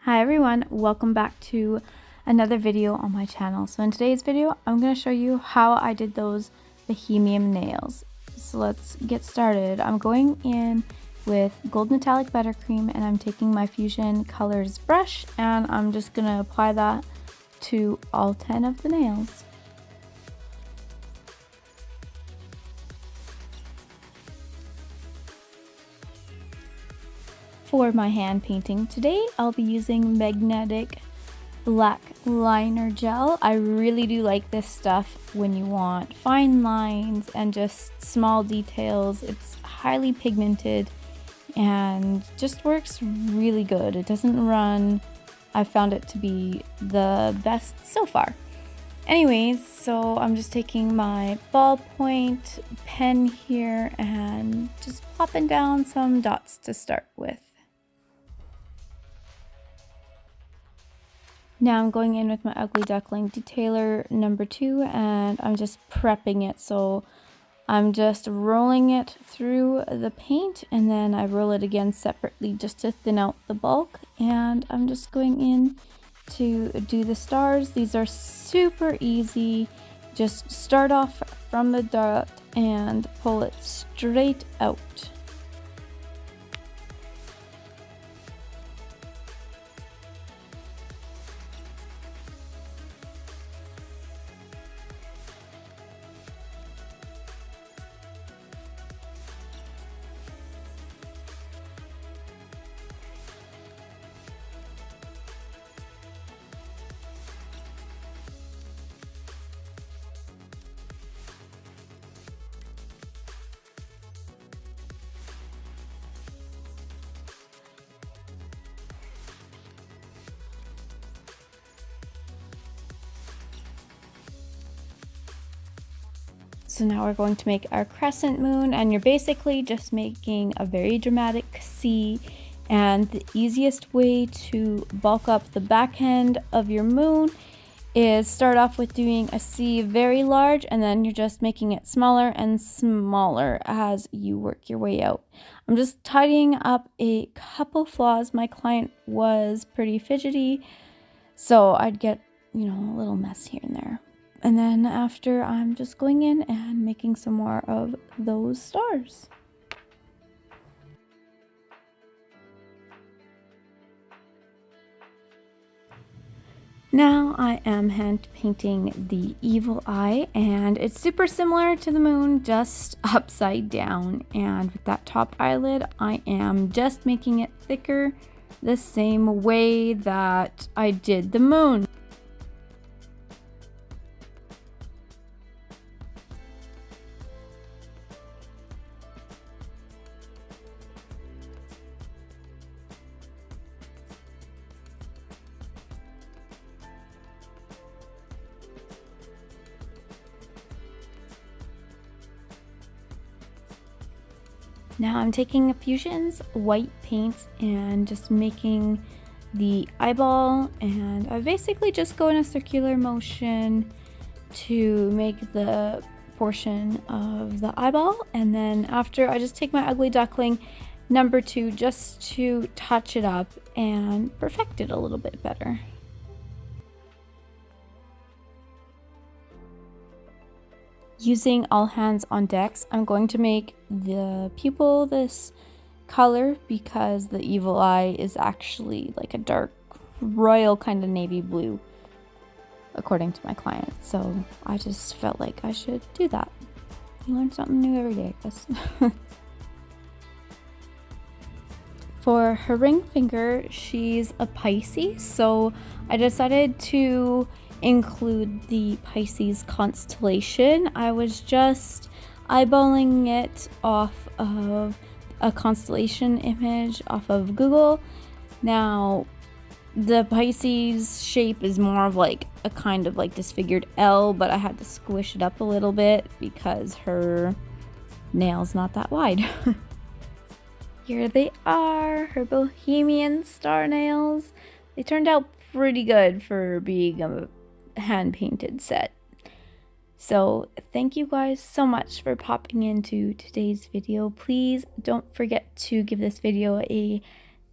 Hi everyone, welcome back to another video on my channel. So in today's video, I'm going to show you how I did those Bohemian nails. So let's get started. I'm going in with Gold Metallic Buttercream and I'm taking my Fusion Colors brush and I'm just going to apply that to all 10 of the nails. For my hand painting today, I'll be using magnetic black liner gel. I really do like this stuff when you want fine lines and just small details. It's highly pigmented and just works really good. It doesn't run. I found it to be the best so far. Anyways, so I'm just taking my ballpoint pen here and just popping down some dots to start with. Now I'm going in with my Ugly Duckling Detailer number 2 and I'm just prepping it. So I'm just rolling it through the paint and then I roll it again separately just to thin out the bulk. And I'm just going in to do the stars. These are super easy. Just start off from the dot and pull it straight out. So now we're going to make our crescent moon, and you're basically just making a very dramatic C. And the easiest way to bulk up the back end of your moon is start off with doing a C very large, and then you're just making it smaller and smaller as you work your way out. I'm just tidying up a couple flaws. My client was pretty fidgety, so I'd get, a little mess here and there. And then after, I'm just going in and making some more of those stars. Now I am hand painting the evil eye, and it's super similar to the moon, just upside down. And with that top eyelid, I am just making it thicker the same way that I did the moon. Now I'm taking Fusion's white paint and just making the eyeball, and I basically just go in a circular motion to make the portion of the eyeball, and then after I just take my Ugly Duckling number 2 just to touch it up and perfect it a little bit better. Using all hands on decks, I'm going to make the pupil this color because the evil eye is actually like a dark royal kind of navy blue, according to my client. So I just felt like I should do that. You learn something new every day, I guess. For her ring finger, she's a Pisces, so I decided to include the Pisces constellation. I was just eyeballing it off of a constellation image off of Google. Now, the Pisces shape is more of like a kind of like disfigured L, but I had to squish it up a little bit because her nail's not that wide. Here they are, her Bohemian star nails. They turned out pretty good for being a hand-painted set. So thank you guys so much for popping into today's video. Please don't forget to give this video a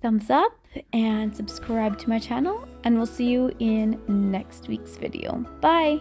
thumbs up and subscribe to my channel, and we'll see you in next week's video. Bye!